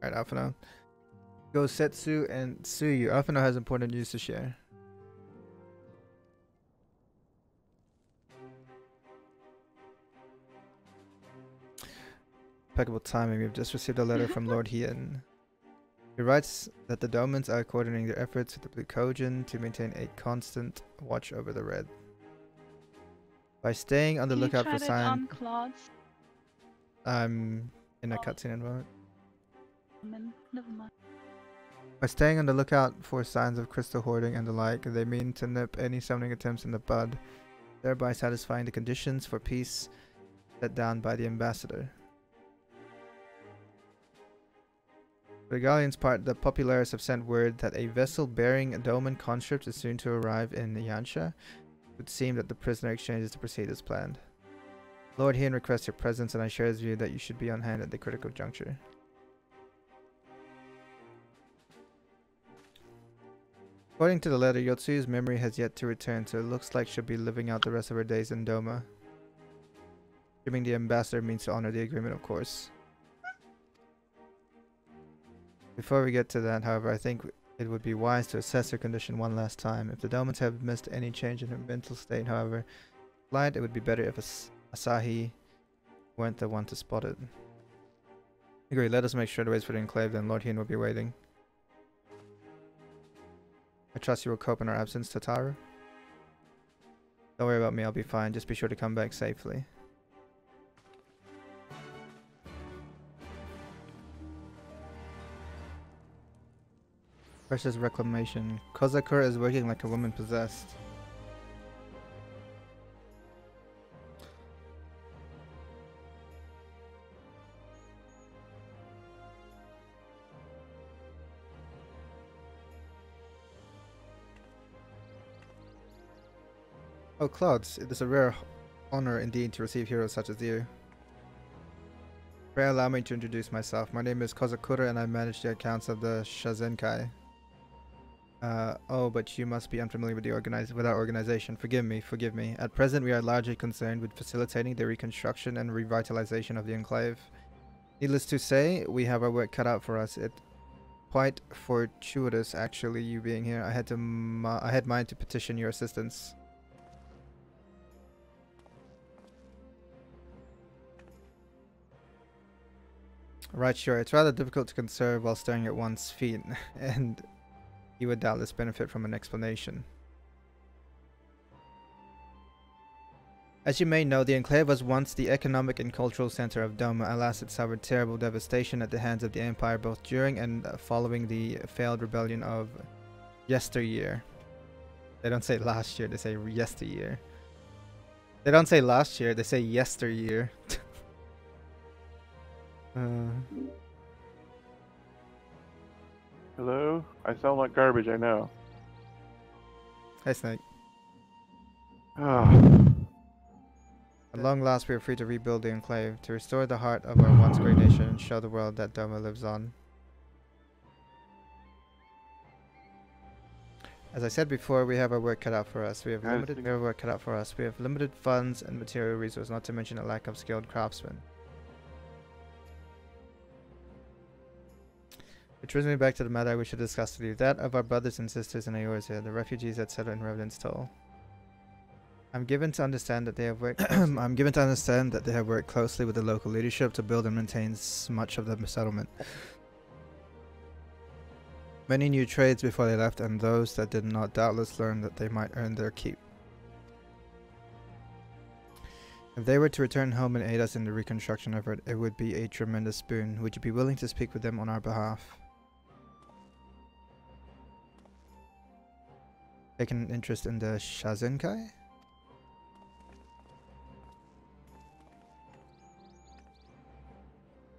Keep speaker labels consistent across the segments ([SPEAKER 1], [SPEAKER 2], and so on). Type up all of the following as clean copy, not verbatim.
[SPEAKER 1] Alright, Alphino. Go Setsu and Tsuyu. Alphino has important news to share. Impeccable timing. We've just received a letter from Lord Hien. He writes that the Domans are coordinating their efforts with the Blue Kojin to maintain a constant watch over the Red. By staying on the lookout for signs. I'm in a cutscene environment.
[SPEAKER 2] Never mind.
[SPEAKER 1] By staying on the lookout for signs of crystal hoarding and the like, they mean to nip any summoning attempts in the bud, thereby satisfying the conditions for peace set down by the ambassador. For the Galleon's part, the Populares have sent word that a vessel bearing a Doman conscript is soon to arrive in Yansha. It would seem that the prisoner exchange is to proceed as planned. Lord Hien requests your presence, and I share his view that you should be on hand at the critical juncture. According to the letter, Yotsuyu's memory has yet to return, so it looks like she'll be living out the rest of her days in Doma. Assuming the ambassador means to honor the agreement, of course. Before we get to that, however, I think it would be wise to assess her condition one last time. If the Domans have missed any change in her mental state, however, it would be better if Asahi weren't the one to spot it. Agree, let us make sure to wait for the Enclave, then Lord Hien will be waiting. I trust you will cope in our absence, Tataru. Don't worry about me, I'll be fine. Just be sure to come back safely. Precious reclamation. Kozakura is working like a woman possessed. Oh, Klaudez, it is a rare honor indeed to receive heroes such as you. Pray allow me to introduce myself. My name is Kozakura and I manage the accounts of the Shazenkai. Oh, but you must be unfamiliar with our organization. Forgive me. At present, we are largely concerned with facilitating the reconstruction and revitalization of the Enclave. Needless to say, we have our work cut out for us. It's quite fortuitous, actually, you being here. I had mine to petition your assistance. Right, sure. It's rather difficult to conserve while staring at one's feet, and you would doubtless benefit from an explanation. As you may know, the Enclave was once the economic and cultural center of Doma. Alas, it suffered terrible devastation at the hands of the Empire both during and following the failed rebellion of yesteryear. They don't say last year, they say yesteryear. They don't say last year, they say yesteryear.
[SPEAKER 3] Hello? I sound like garbage, I know.
[SPEAKER 1] Hey, Snake.
[SPEAKER 3] Ah.
[SPEAKER 1] At long last, we are free to rebuild the Enclave, to restore the heart of our once great nation and show the world that Doma lives on. As I said before, we have our work cut out for us. We have limited funds and material resources, not to mention a lack of skilled craftsmen. Which brings me back to the matter I wish to discuss with you, that of our brothers and sisters in Eorzea, the refugees that settle in Revenant's Toll. I'm given to understand that they have worked closely with the local leadership to build and maintain much of the settlement. Many new trades before they left, and those that did not doubtless learned that they might earn their keep. If they were to return home and aid us in the reconstruction effort, it would be a tremendous boon. Would you be willing to speak with them on our behalf? Taking an interest in the Shazenkai?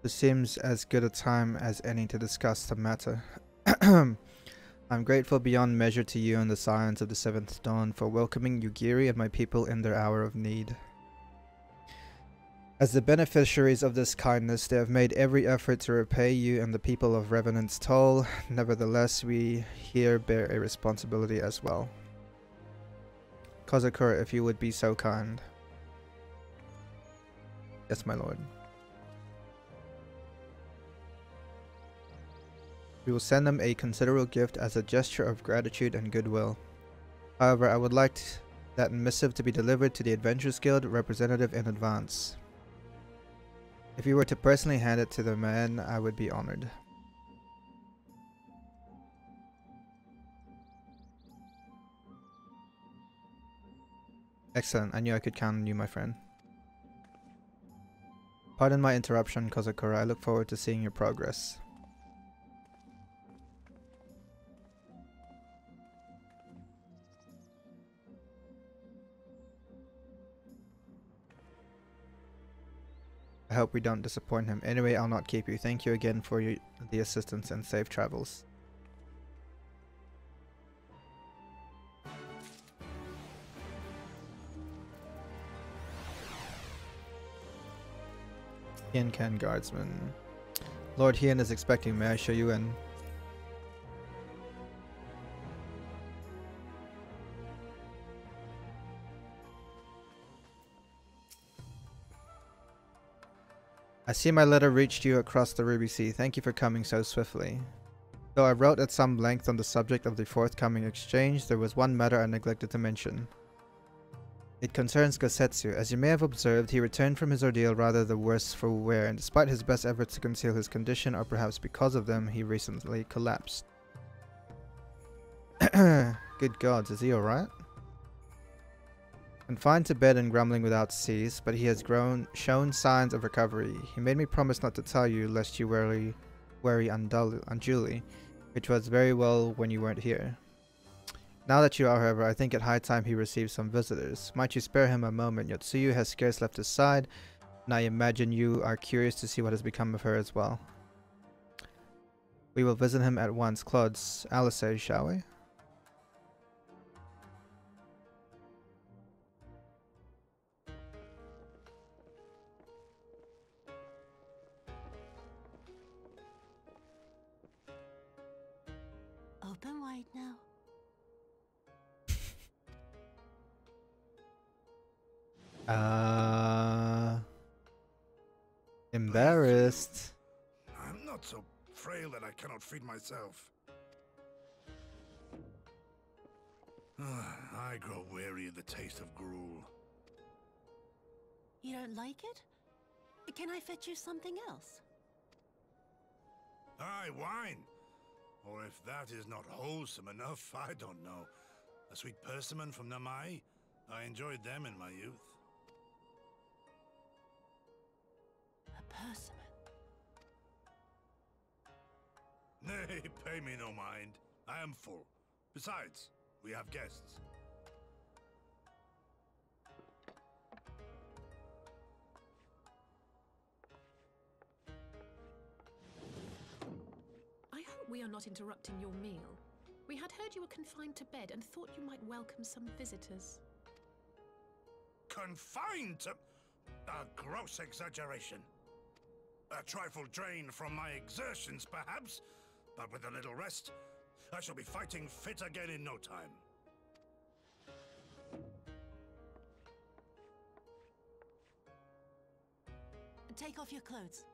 [SPEAKER 1] This seems as good a time as any to discuss the matter. I'm grateful beyond measure to you and the Scions of the Seventh Dawn for welcoming Yugiri and my people in their hour of need. As the beneficiaries of this kindness, they have made every effort to repay you and the people of Revenant's Toll. Nevertheless, we here bear a responsibility as well. Kozakura, if you would be so kind. Yes, my lord. We will send them a considerable gift as a gesture of gratitude and goodwill. However, I would like that missive to be delivered to the Adventurers Guild representative in advance. If you were to personally hand it to the man, I would be honored. Excellent. I knew I could count on you, my friend. Pardon my interruption, Kozakura. I look forward to seeing your progress. I hope we don't disappoint him. Anyway, I'll not keep you. Thank you again for the assistance and safe travels. Hien Guardsman. Lord Hien is expecting. May I show you in? I see my letter reached you across the Ruby Sea. Thank you for coming so swiftly. Though I wrote at some length on the subject of the forthcoming exchange, there was one matter I neglected to mention. It concerns Gosetsu. As you may have observed, he returned from his ordeal rather the worse for wear, and despite his best efforts to conceal his condition, or perhaps because of them, he recently collapsed. Good gods, is he alright? Confined to bed and grumbling without cease, but he has shown signs of recovery. He made me promise not to tell you, lest you worry unduly, which was very well when you weren't here. Now that you are, however, I think it high time he receives some visitors. Might you spare him a moment? Yotsuyu has scarce left his side, and I imagine you are curious to see what has become of her as well. We will visit him at once. Klaudez, Alice, shall we?
[SPEAKER 4] Open wide now.
[SPEAKER 1] Embarrassed.
[SPEAKER 5] I'm not so frail that I cannot feed myself. I grow weary of the taste of gruel.
[SPEAKER 4] You don't like it? Can I fetch you something else?
[SPEAKER 5] Aye, wine. Or if that is not wholesome enough, I don't know. A sweet persimmon from Namai? I enjoyed them in my youth.
[SPEAKER 4] A persimmon.
[SPEAKER 5] Nay, pay me no mind. I am full. Besides, we have guests.
[SPEAKER 6] I hope we are not interrupting your meal. We had heard you were confined to bed and thought you might welcome some visitors.
[SPEAKER 5] Confined to... A gross exaggeration. A trifle drained from my exertions, perhaps, but with a little rest, I shall be fighting fit again in no time.
[SPEAKER 4] Take off your clothes.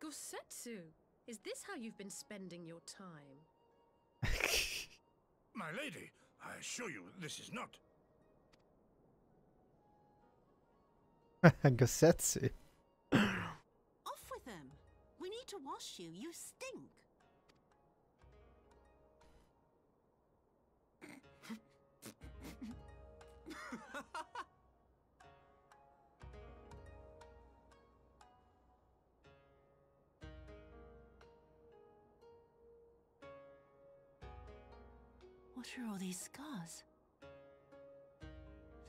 [SPEAKER 6] Gosetsu, is this how you've been spending your time?
[SPEAKER 5] My lady, I assure you this is not.
[SPEAKER 1] Gosetsu.
[SPEAKER 4] Off with them. We need to wash you. You stink. What are all these scars?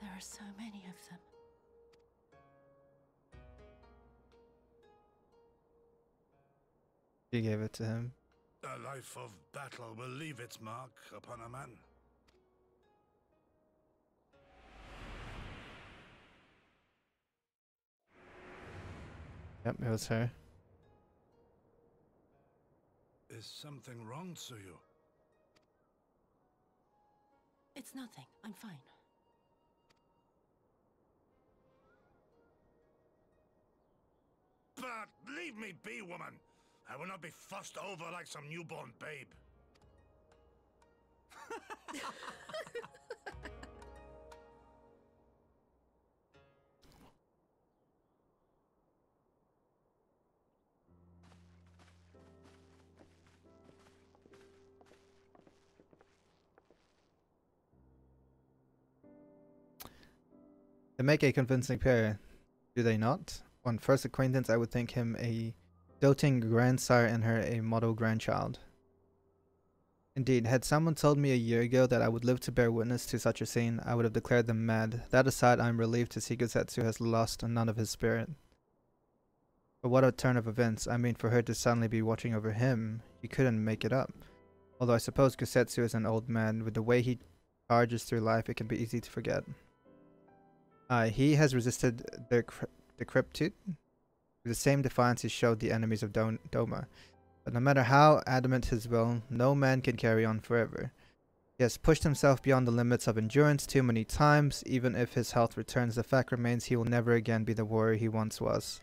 [SPEAKER 4] There are so many of them.
[SPEAKER 1] You gave it to him.
[SPEAKER 5] A life of battle will leave its mark upon a man.
[SPEAKER 1] Yep, it was her.
[SPEAKER 5] Is something wrong, Tsuyu?
[SPEAKER 4] It's nothing. I'm fine.
[SPEAKER 5] But leave Leave me be, woman. I will not be fussed over like some newborn babe.
[SPEAKER 1] They make a convincing pair, do they not? On first acquaintance, I would think him a doting grandsire and her a model grandchild. Indeed, had someone told me a year ago that I would live to bear witness to such a scene, I would have declared them mad. That aside, I am relieved to see Gosetsu has lost none of his spirit. But what a turn of events. I mean, for her to suddenly be watching over him, you couldn't make it up. Although I suppose Gosetsu is an old man, with the way he charges through life, it can be easy to forget. He has resisted the decrepitude with the same defiance he showed the enemies of Doma. But no matter how adamant his will, no man can carry on forever. He has pushed himself beyond the limits of endurance too many times. Even if his health returns, the fact remains he will never again be the warrior he once was.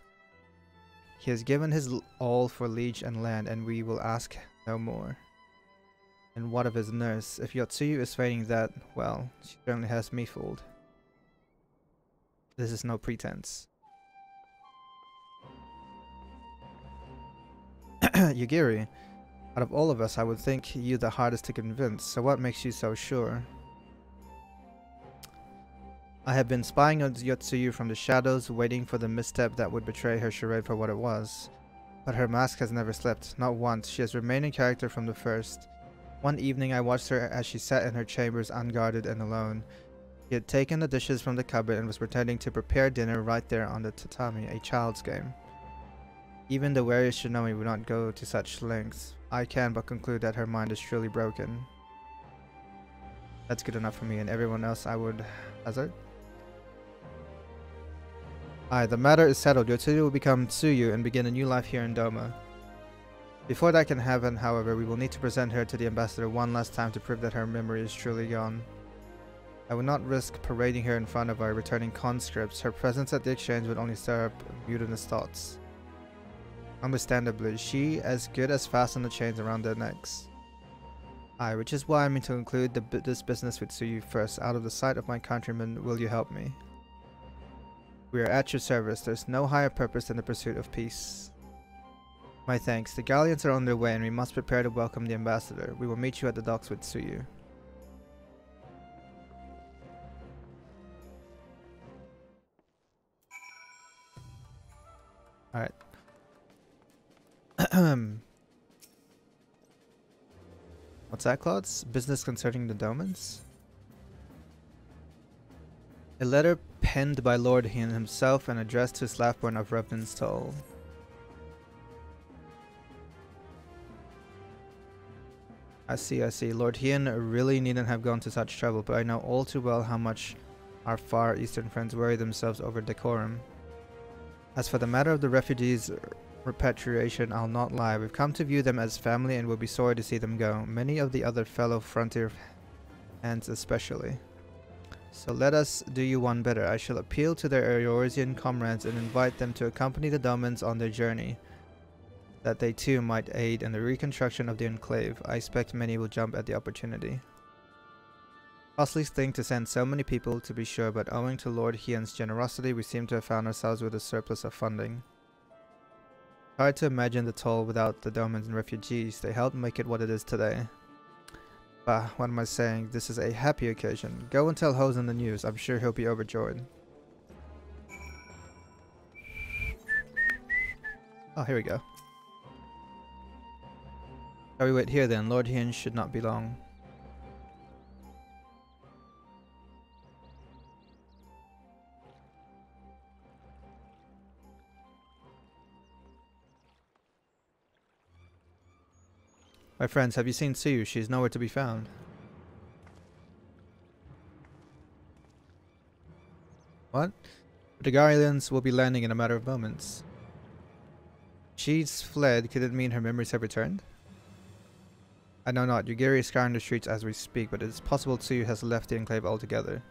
[SPEAKER 1] He has given his all for liege and land, and we will ask no more. And what of his nurse? If Yotsuyu is feigning that, well, she certainly has me fooled. This is no pretense. Yugiri, out of all of us, I would think you the hardest to convince, so what makes you so sure? I have been spying on Yotsuyu from the shadows, waiting for the misstep that would betray her charade for what it was. But her mask has never slipped, not once. She has remained in character from the first. One evening I watched her as she sat in her chambers unguarded and alone. She had taken the dishes from the cupboard and was pretending to prepare dinner right there on the tatami, a child's game. Even the wary Shinomi would not go to such lengths. I can but conclude that her mind is truly broken. That's good enough for me, and everyone else I would hazard. Aye, the matter is settled. Yotsuyu will become Tsuyu and begin a new life here in Doma. Before that can happen, however, we will need to present her to the ambassador one last time to prove that her memory is truly gone. I would not risk parading her in front of our returning conscripts. Her presence at the exchange would only stir up mutinous thoughts. Understandably, she as good as fasten the chains around their necks. Aye, which is why I mean to conclude this business with Tsuyu first. Out of the sight of my countrymen, will you help me? We are at your service. There's no higher purpose than the pursuit of peace. My thanks. The galleons are on their way and we must prepare to welcome the ambassador. We will meet you at the docks with Tsuyu. Alright. What's that, Klaudez? Business concerning the Domans? A letter penned by Lord Hien himself and addressed to Slaffborn of Revenant's Toll. I see. Lord Hien really needn't have gone to such trouble, but I know all too well how much our far eastern friends worry themselves over decorum. As for the matter of the refugees' repatriation, I'll not lie. We've come to view them as family and will be sorry to see them go. Many of the other fellow frontier hands especially. So let us do you one better. I shall appeal to their Eorzean comrades and invite them to accompany the Domans on their journey, that they too might aid in the reconstruction of the enclave. I expect many will jump at the opportunity. Costly thing to send so many people, to be sure, but owing to Lord Hien's generosity, we seem to have found ourselves with a surplus of funding. Hard to imagine the toll without the Domans and refugees. They helped make it what it is today. Bah, what am I saying? This is a happy occasion. Go and tell Hosen the news. I'm sure he'll be overjoyed. Oh, here we go. Shall we wait here then? Lord Hien should not be long. My friends, have you seen Tsuyu? She is nowhere to be found. What? The Dagarians will be landing in a matter of moments. She's fled. Could it mean her memories have returned? I know not. Yugiri is scouring the streets as we speak, but it is possible Tsuyu has left the enclave altogether.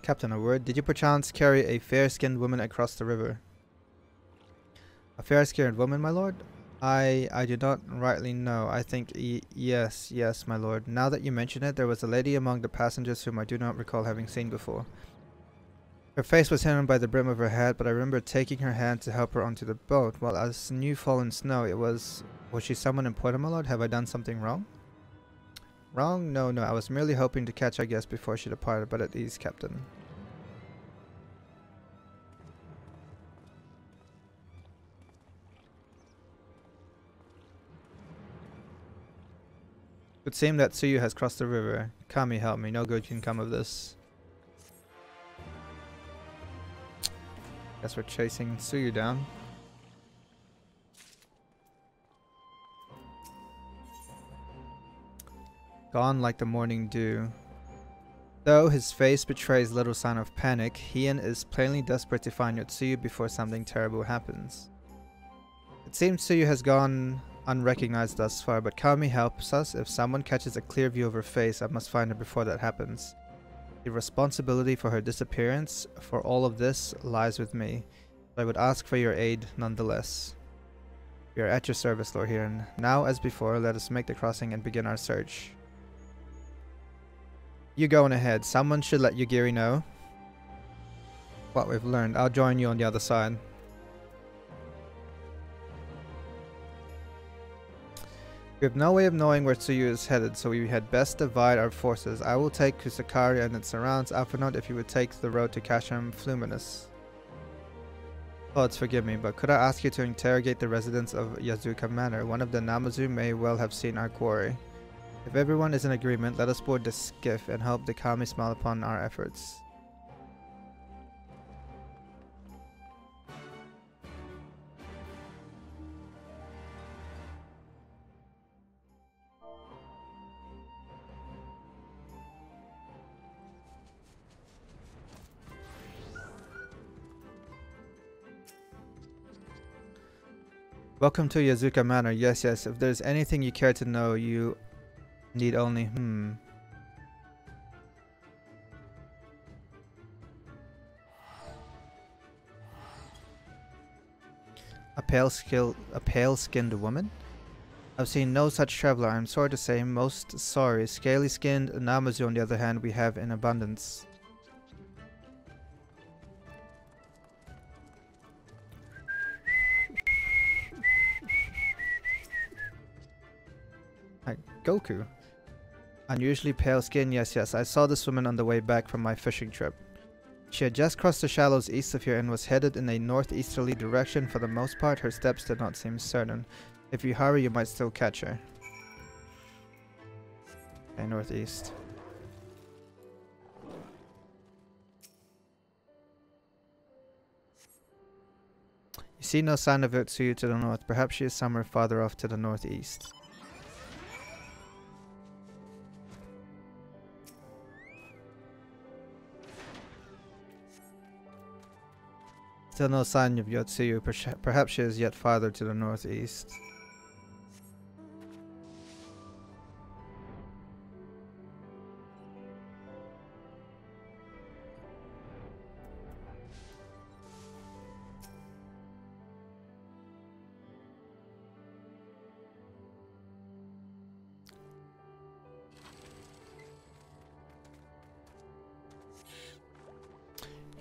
[SPEAKER 1] Captain, a word. Did you perchance carry a fair-skinned woman across the river? A fair-skinned woman, my lord? I do not rightly know. I think yes, my lord. Now that you mention it, there was a lady among the passengers whom I do not recall having seen before. Her face was hidden by the brim of her hat, but I remember taking her hand to help her onto the boat. Well, as new fallen snow, was she someone important, my lord? Have I done something wrong? Wrong? No, I was merely hoping to catch our guest before she departed, but at ease, Captain. It would seem that Tsuyu has crossed the river. Kami, help me. No good can come of this. Guess we're chasing Tsuyu down. Gone like the morning dew. Though his face betrays little sign of panic, Hien is plainly desperate to find Yotsuyu before something terrible happens. It seems Tsuyu has gone unrecognized thus far, but Kami helps us. If someone catches a clear view of her face, I must find her before that happens. The responsibility for her disappearance, for all of this, lies with me. But I would ask for your aid nonetheless. We are at your service, Lord Hien. Now, as before, let us make the crossing and begin our search. You go on ahead. Someone should let Yugiri know what we've learned. I'll join you on the other side. We have no way of knowing where Tsuyu is headed, so we had best divide our forces. I will take Kusakari and its surrounds. Alphinaud, if you would take the road to Kasham Fluminous. Klaudez, forgive me, but could I ask you to interrogate the residents of Yazuka Manor? One of the Namazu may well have seen our quarry. If everyone is in agreement, let us board the skiff and hope the Kami smile upon our efforts. Welcome to Yazuka Manor. Yes, if there's anything you care to know, you need only... A pale-skinned woman? I've seen no such traveler. I'm sorry to say, most sorry. Scaly-skinned Namazu, on the other hand, we have in abundance. Goku. Unusually pale skin, yes, I saw this woman on the way back from my fishing trip. She had just crossed the shallows east of here and was headed in a northeasterly direction. For the most part, her steps did not seem certain. If you hurry, you might still catch her. Okay, northeast. You see no sign of Yotsuyu to the north. Perhaps she is somewhere farther off to the northeast. Still no sign of Yotsuyu. Perhaps she is yet farther to the northeast.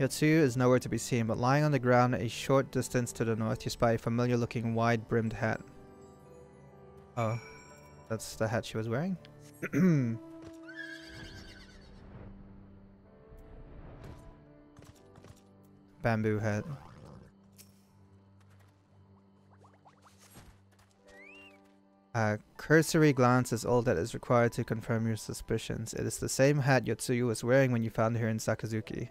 [SPEAKER 1] Yotsuyu is nowhere to be seen, but lying on the ground a short distance to the north, you spy a familiar-looking wide-brimmed hat. Oh, that's the hat she was wearing? Bamboo hat. A cursory glance is all that is required to confirm your suspicions. It is the same hat Yotsuyu was wearing when you found her in Sakazuki.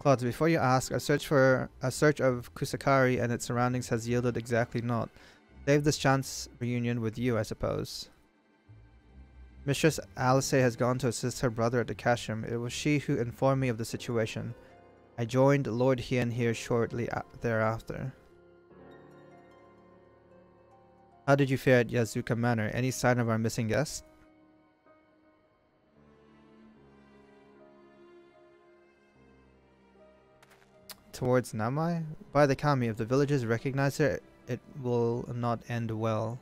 [SPEAKER 1] Klaudez, before you ask, a search of Kusakari and its surroundings has yielded exactly naught. Save this chance reunion with you, I suppose. Mistress Alice has gone to assist her brother at the cashroom. It was she who informed me of the situation. I joined Lord Hien here shortly thereafter. How did you fare at Yazuka Manor? Any sign of our missing guest? Towards Namai? By the Kami, if the villagers recognize her, it will not end well.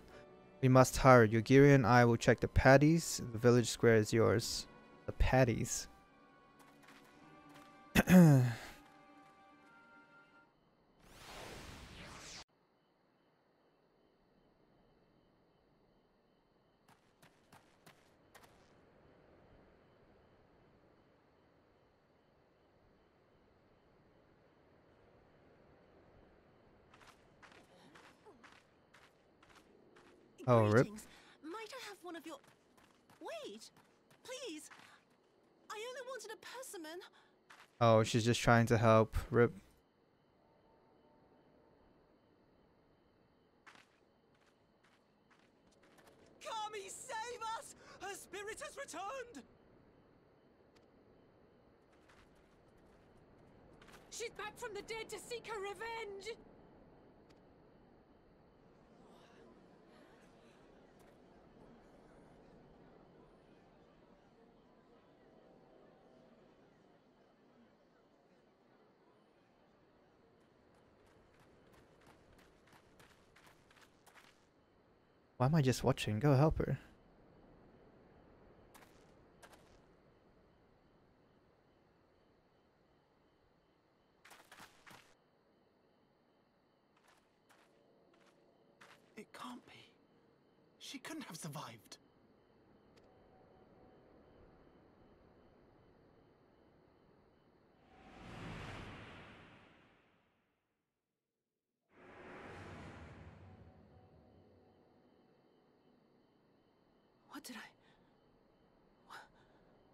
[SPEAKER 1] We must hurry. Yugiri and I will check the paddies. The village square is yours. The paddies. Oh, rip.
[SPEAKER 4] Greetings. Might I have one of your... Wait! Please! I only wanted a persimmon.
[SPEAKER 1] Oh, she's just trying to help. Rip.
[SPEAKER 7] Kami, save us! Her spirit has returned!
[SPEAKER 6] She's back from the dead to seek her revenge!
[SPEAKER 1] Why am I just watching? Go help her.
[SPEAKER 7] It can't be. She couldn't have survived.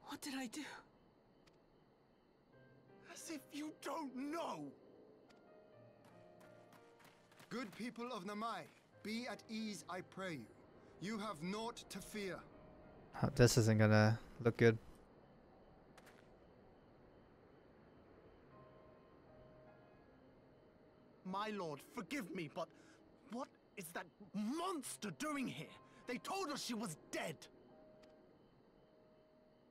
[SPEAKER 4] What did I do?
[SPEAKER 7] As if you don't know!
[SPEAKER 8] Good people of Namai, be at ease, I pray you. You have naught to fear.
[SPEAKER 1] Oh, this isn't gonna look good.
[SPEAKER 7] My lord, forgive me, but what is that monster doing here? They told us she was dead.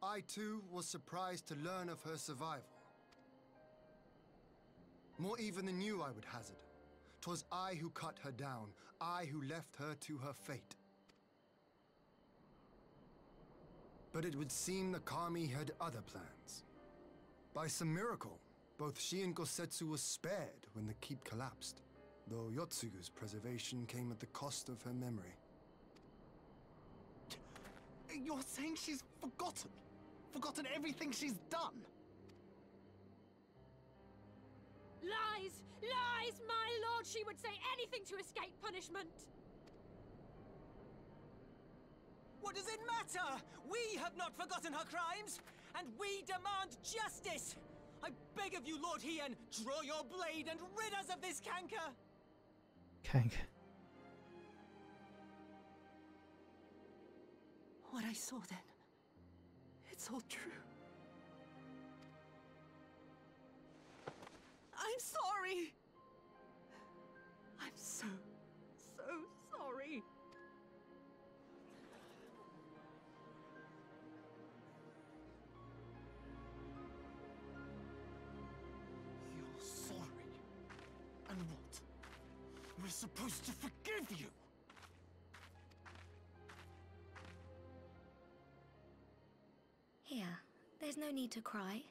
[SPEAKER 8] I too was surprised to learn of her survival. More even than you, I would hazard. 'Twas I who cut her down, I who left her to her fate. But it would seem the Kami had other plans. By some miracle, both she and Gosetsu were spared when the keep collapsed, though Yotsugu's preservation came at the cost of her memory.
[SPEAKER 7] You're saying she's forgotten? Forgotten everything she's done?
[SPEAKER 6] Lies! Lies! My lord, she would say anything to escape punishment!
[SPEAKER 7] What does it matter? We have not forgotten her crimes, and we demand justice! I beg of you, Lord Hien, draw your blade and rid us of this canker!
[SPEAKER 1] Kank.
[SPEAKER 4] What I saw then, it's all true. I'm sorry. I'm so sorry.
[SPEAKER 7] You're sorry? And what? We're supposed to forgive you?
[SPEAKER 9] Here, there's no need to cry.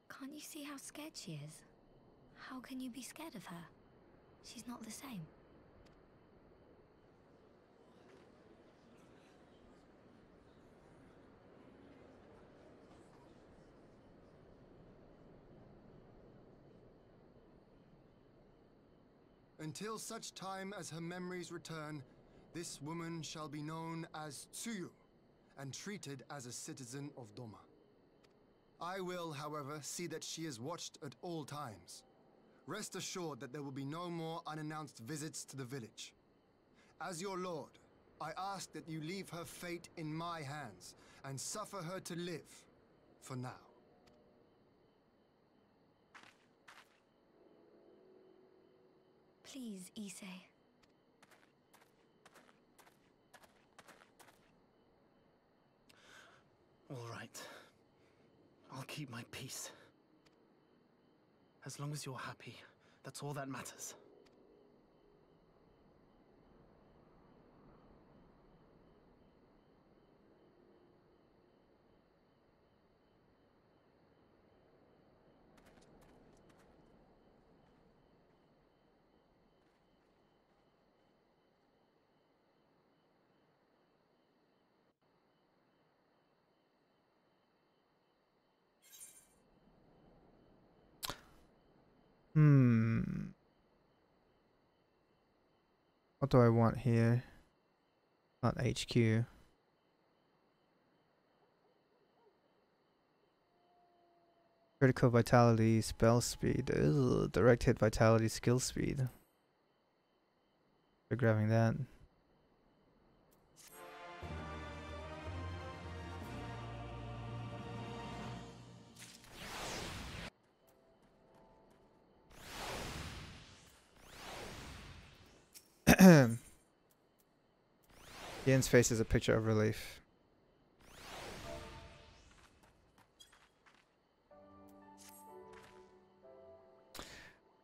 [SPEAKER 9] Can't you see how scared she is? How can you be scared of her? She's not the same.
[SPEAKER 8] Until such time as her memories return, this woman shall be known as Tsuyu, and treated as a citizen of Doma. I will, however, see that she is watched at all times. Rest assured that there will be no more unannounced visits to the village. As your lord, I ask that you leave her fate in my hands and suffer her to live, for now.
[SPEAKER 9] Please, Issei.
[SPEAKER 10] All right. I'll keep my peace. As long as you're happy, that's all that matters.
[SPEAKER 1] What do I want here? Not HQ. Critical vitality, spell speed. Ugh, direct hit vitality, skill speed. We're grabbing that. Ian's face is a picture of relief.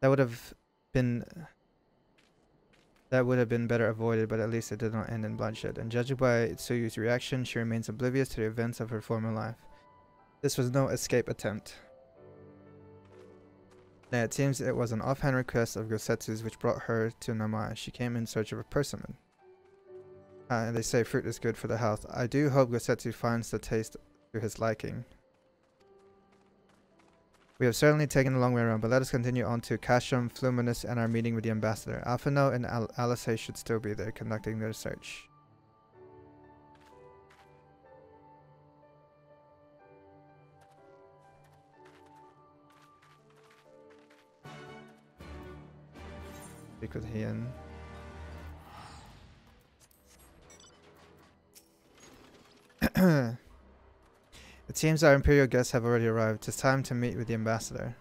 [SPEAKER 1] That would have been better avoided, but at least it did not end in bloodshed. And judging by Tsuyu's reaction, she remains oblivious to the events of her former life. This was no escape attempt. Now it seems it was an offhand request of Gosetsu's which brought her to Namai. She came in search of a persimmon. And they say fruit is good for the health. I do hope Gosetsu finds the taste to his liking. We have certainly taken a long way around, but let us continue on to Kasham, Fluminus, and our meeting with the ambassador. Alphino and Alice should still be there, conducting their search. Speak with Hien. It seems our Imperial guests have already arrived. It's time to meet with the ambassador.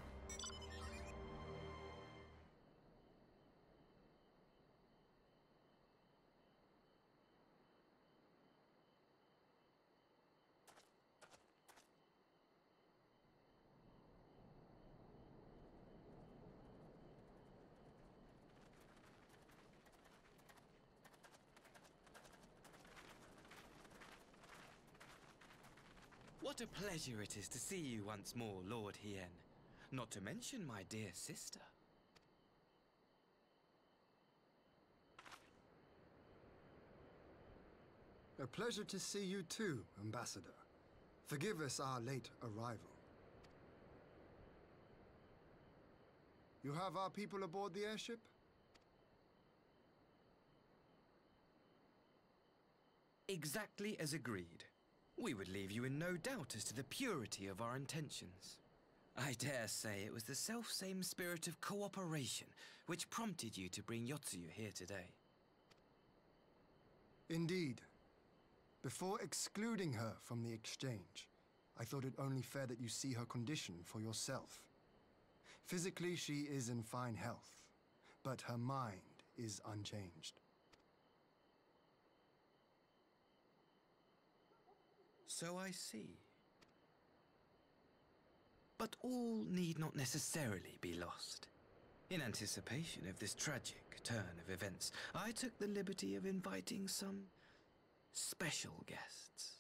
[SPEAKER 11] What a pleasure it is to see you once more, Lord Hien. Not to mention my dear sister.
[SPEAKER 8] A pleasure to see you too, Ambassador. Forgive us our late arrival. You have our people aboard the airship?
[SPEAKER 11] Exactly as agreed. We would leave you in no doubt as to the purity of our intentions. I dare say it was the self-same spirit of cooperation which prompted you to bring Yotsuyu here today.
[SPEAKER 8] Indeed. Before excluding her from the exchange, I thought it only fair that you see her condition for yourself. Physically, she is in fine health, but her mind is unchanged.
[SPEAKER 11] So I see. But all need not necessarily be lost. In anticipation of this tragic turn of events, I took the liberty of inviting some special guests.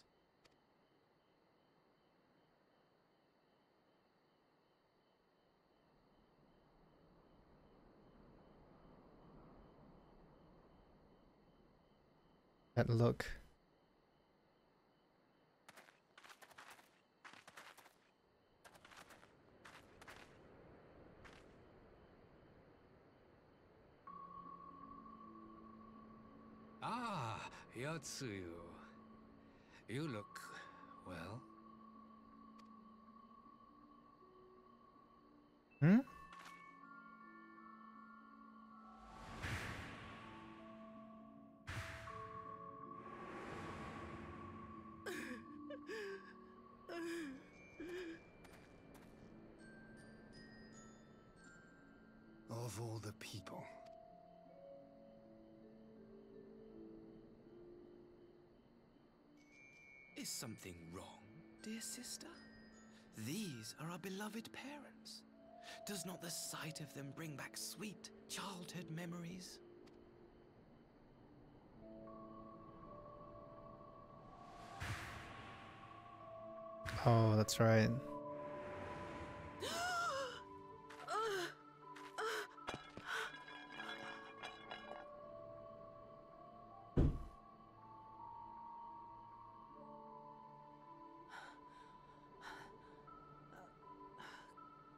[SPEAKER 1] That look.
[SPEAKER 12] Ah, Yotsuyu.
[SPEAKER 11] You look, well.
[SPEAKER 1] Hmm?
[SPEAKER 8] Of all the people.
[SPEAKER 11] Is something wrong, dear sister? These are our beloved parents. Does not the sight of them bring back sweet childhood memories?
[SPEAKER 1] Oh, that's right.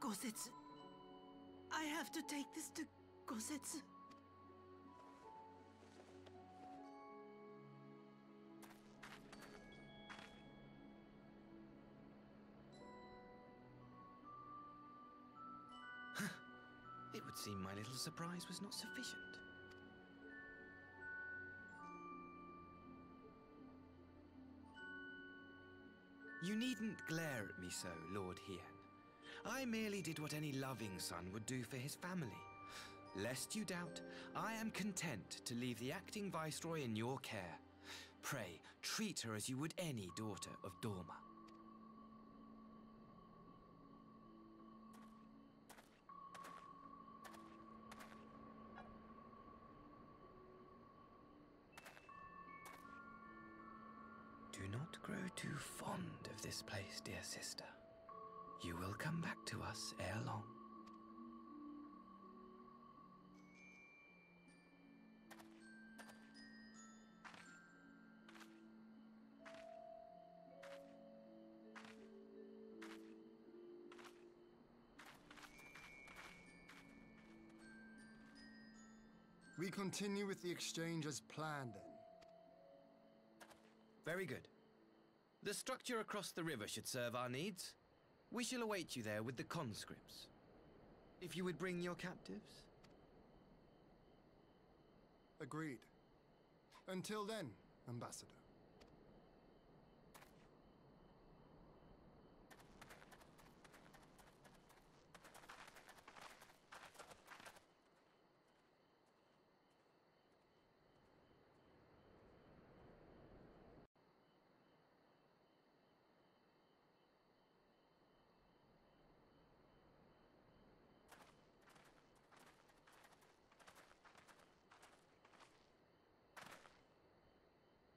[SPEAKER 4] Gosetsu. I have to take this to Gosetsu.
[SPEAKER 11] It would seem my little surprise was not sufficient. You needn't glare at me so, Lord Hien. I merely did what any loving son would do for his family. Lest you doubt, I am content to leave the acting viceroy in your care. Pray, treat her as you would any daughter of Dorma. Do not grow too fond of this place, dear sister. You will come back to us ere long.
[SPEAKER 8] We continue with the exchange as planned, then.
[SPEAKER 11] Very good. The structure across the river should serve our needs. We shall await you there with the conscripts. If you would bring your captives.
[SPEAKER 8] Agreed. Until then, Ambassador.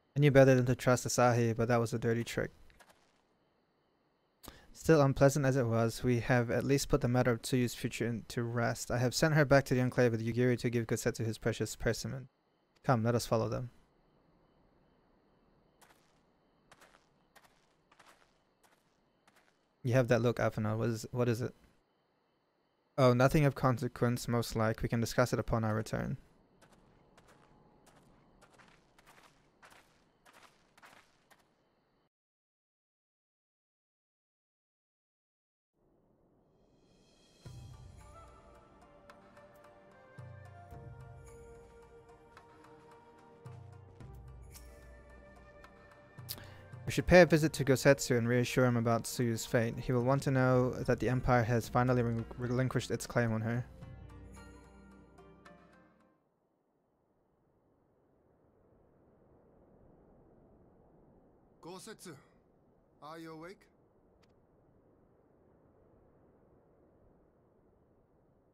[SPEAKER 1] I knew better than to trust Asahi, but that was a dirty trick. Still unpleasant as it was, we have at least put the matter of Tsuyu's future into rest. I have sent her back to the enclave with Yugiri to give Gosetsu his precious persimmon. Come, let us follow them. You have that look, Afana. What is it? Oh, nothing of consequence, most like. We can discuss it upon our return. We should pay a visit to Gosetsu and reassure him about Tsuyu's fate. He will want to know that the Empire has finally relinquished its claim on her.
[SPEAKER 8] Gosetsu, are you awake?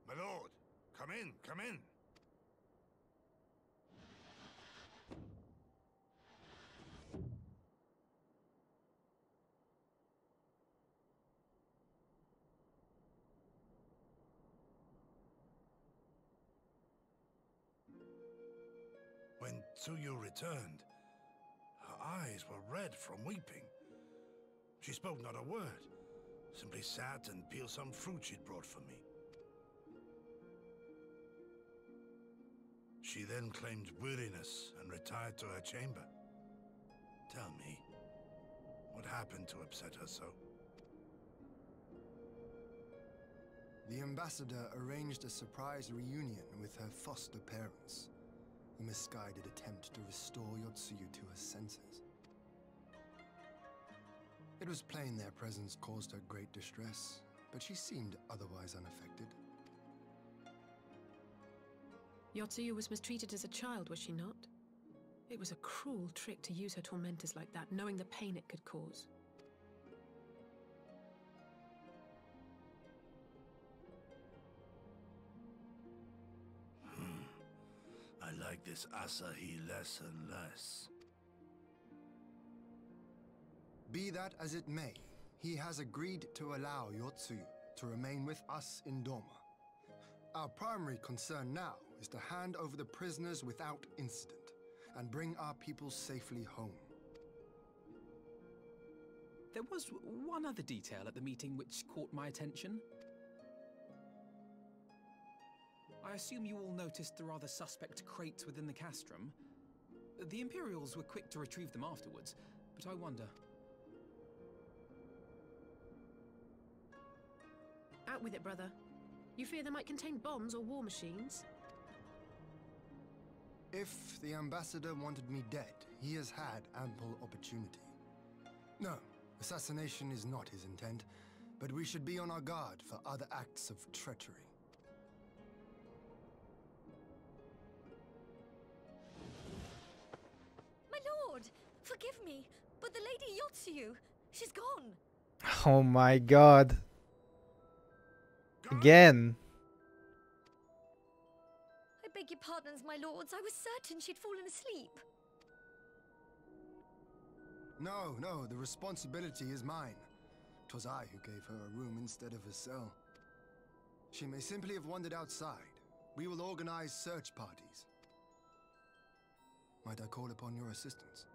[SPEAKER 5] My lord, come in, come in. When Tsuyu returned, her eyes were red from weeping. She spoke not a word, simply sat and peeled some fruit she'd brought for me. She then claimed weariness and retired to her chamber. Tell me, happened to upset her so?
[SPEAKER 8] The ambassador arranged a surprise reunion with her foster parents. A misguided attempt to restore Yotsuyu to her senses. It was plain their presence caused her great distress, but she seemed otherwise unaffected.
[SPEAKER 6] Yotsuyu was mistreated as a child, was she not? It was a cruel trick to use her tormentors like that, knowing the pain it could cause.
[SPEAKER 5] I like this Asahi less and less.
[SPEAKER 8] Be that as it may, he has agreed to allow Yotsuyu to remain with us in Doma. Our primary concern now is to hand over the prisoners without incident and bring our people safely home.
[SPEAKER 7] There was one other detail at the meeting which caught my attention. I assume you all noticed the rather suspect crates within the castrum. The Imperials were quick to retrieve them afterwards, but I wonder...
[SPEAKER 6] Out with it, brother. You fear they might contain bombs or war machines?
[SPEAKER 8] If the ambassador wanted me dead, he has had ample opportunity. No, assassination is not his intent, but we should be on our guard for other acts of treachery.
[SPEAKER 9] My lord, forgive me, but the Lady Yotsuyu, she's gone.
[SPEAKER 1] Oh my god. Again.
[SPEAKER 9] I beg your pardons, my lords. I was certain she'd fallen asleep.
[SPEAKER 8] No, the responsibility is mine. 'Twas I who gave her a room instead of a cell. She may simply have wandered outside. We will organize search parties. Might I call upon your assistance?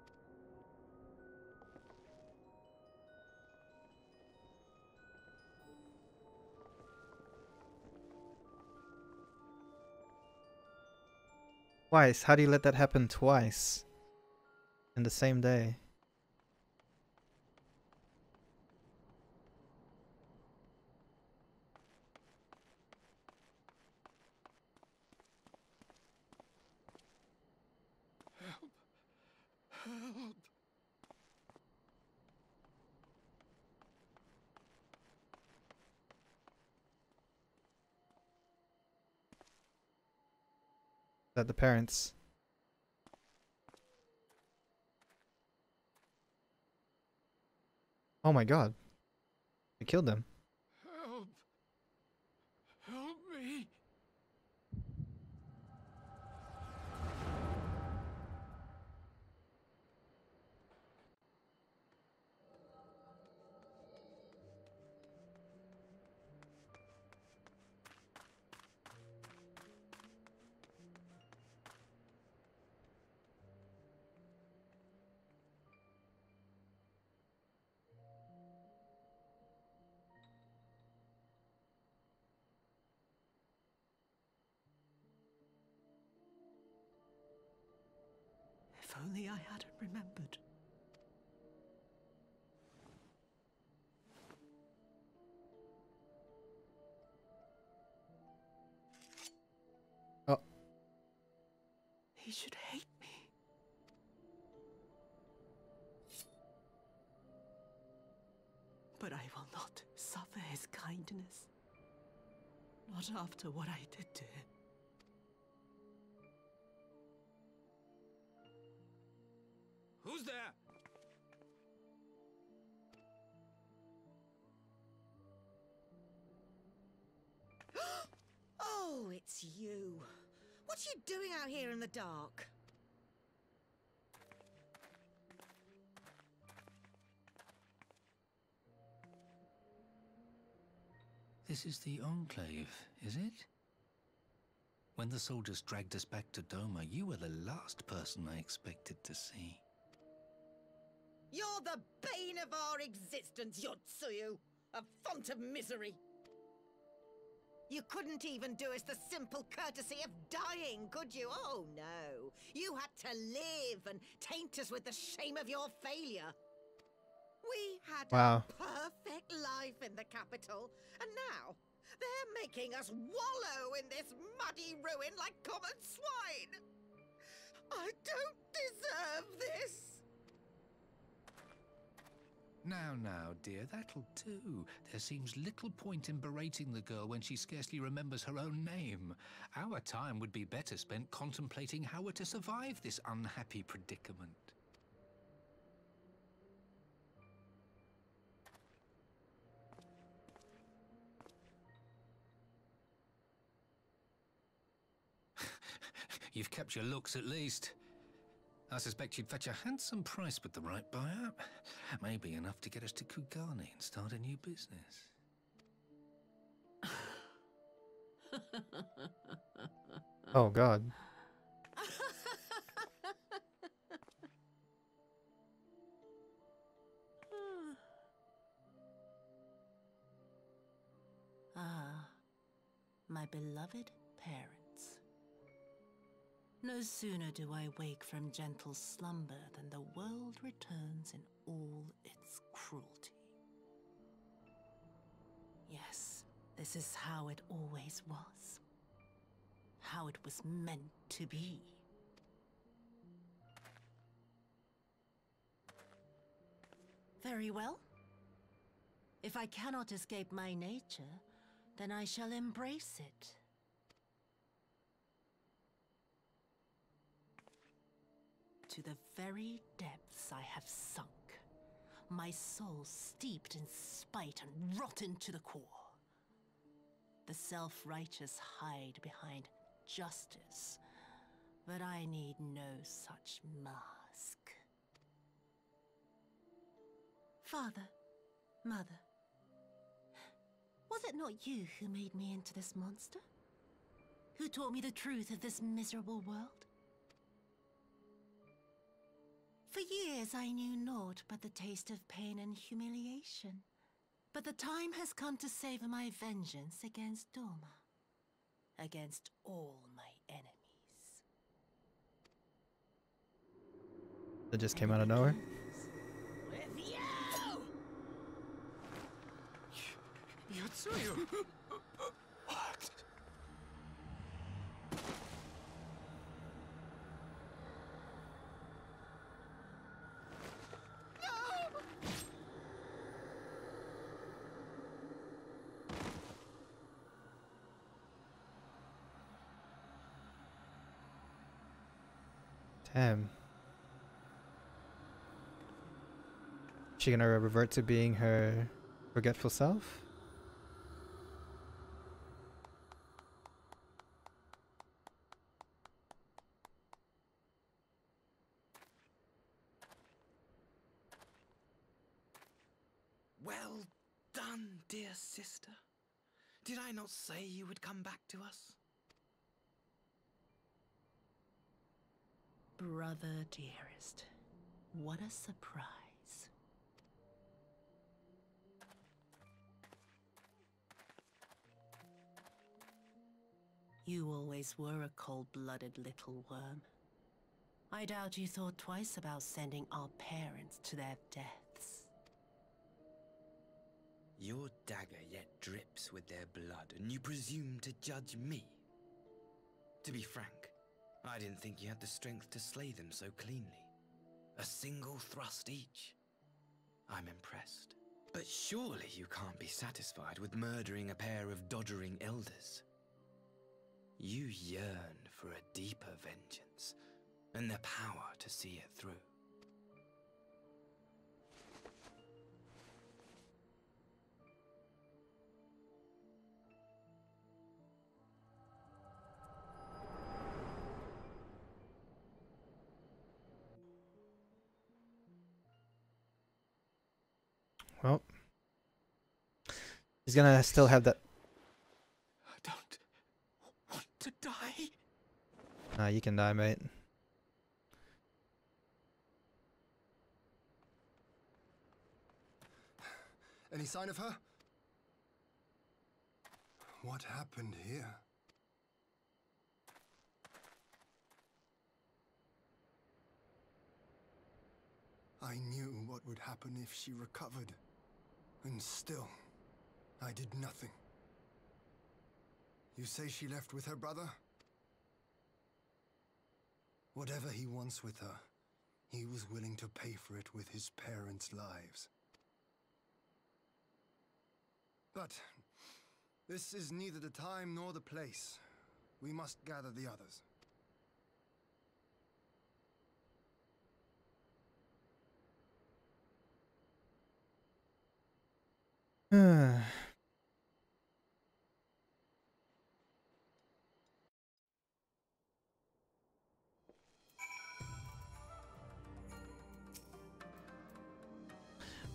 [SPEAKER 1] Twice? How do you let that happen twice? In the same day?
[SPEAKER 10] Help! Help!
[SPEAKER 1] That the parents? Oh my god. They killed them.
[SPEAKER 10] Help! Help me!
[SPEAKER 7] If only I hadn't remembered.
[SPEAKER 1] Oh.
[SPEAKER 7] He should hate me. But I will not suffer his kindness. Not after what I did to him.
[SPEAKER 11] Who's there?
[SPEAKER 4] Oh, it's you. What are you doing out here in the dark?
[SPEAKER 12] This is the Enclave, is it? When the soldiers dragged us back to Doma, you were the last person I expected to see.
[SPEAKER 4] You're the bane of our existence, Yotsuyu! A font of misery! You couldn't even do us the simple courtesy of dying, could you? Oh, no. You had to live and taint us with the shame of your failure. We had
[SPEAKER 1] Wow.
[SPEAKER 4] a perfect life in the capital, and now they're making us wallow in this muddy ruin like common swine. I don't deserve this.
[SPEAKER 12] Now, dear, that'll do. There seems little point in berating the girl when she scarcely remembers her own name. Our time would be better spent contemplating how we're to survive this unhappy predicament. You've kept your looks at least. I suspect you'd fetch a handsome price with the right buyer. Maybe enough to get us to Kugani and start a new business.
[SPEAKER 1] Oh god.
[SPEAKER 13] Ah, my beloved parents. No sooner do I wake from gentle slumber than the world returns in all its cruelty. Yes, this is how it always was. How it was meant to be. Very well. If I cannot escape my nature, then I shall embrace it. To the very depths I have sunk, my soul steeped in spite and rotten to the core. The self-righteous hide behind justice, but I need no such mask. Father, Mother, was it not you who made me into this monster? Who taught me the truth of this miserable world? For years I knew naught but the taste of pain and humiliation. But the time has come to savor my vengeance against Doma. Against all my enemies.
[SPEAKER 1] That just came out of nowhere.
[SPEAKER 13] With you!
[SPEAKER 10] Yotsuyu! What?
[SPEAKER 1] Damn. She gonna revert to being her forgetful self?
[SPEAKER 11] Well done, dear sister. Did I not say you would come back to us?
[SPEAKER 13] Brother dearest, what a surprise. You always were a cold-blooded little worm. I doubt you thought twice about sending our parents to their deaths.
[SPEAKER 11] Your dagger yet drips with their blood, and you presume to judge me? To be frank, I didn't think you had the strength to slay them so cleanly. A single thrust each. I'm impressed. But surely you can't be satisfied with murdering a pair of doddering elders. You yearn for a deeper vengeance, and the power to see it through.
[SPEAKER 1] Well, he's gonna still have that.
[SPEAKER 10] I don't want to die.
[SPEAKER 1] Nah, you can die, mate.
[SPEAKER 8] Any sign of her? What happened here? I knew what would happen if she recovered. And still, I did nothing. You say she left with her brother? Whatever he wants with her, he was willing to pay for it with his parents' lives. But this is neither the time nor the place. We must gather the others.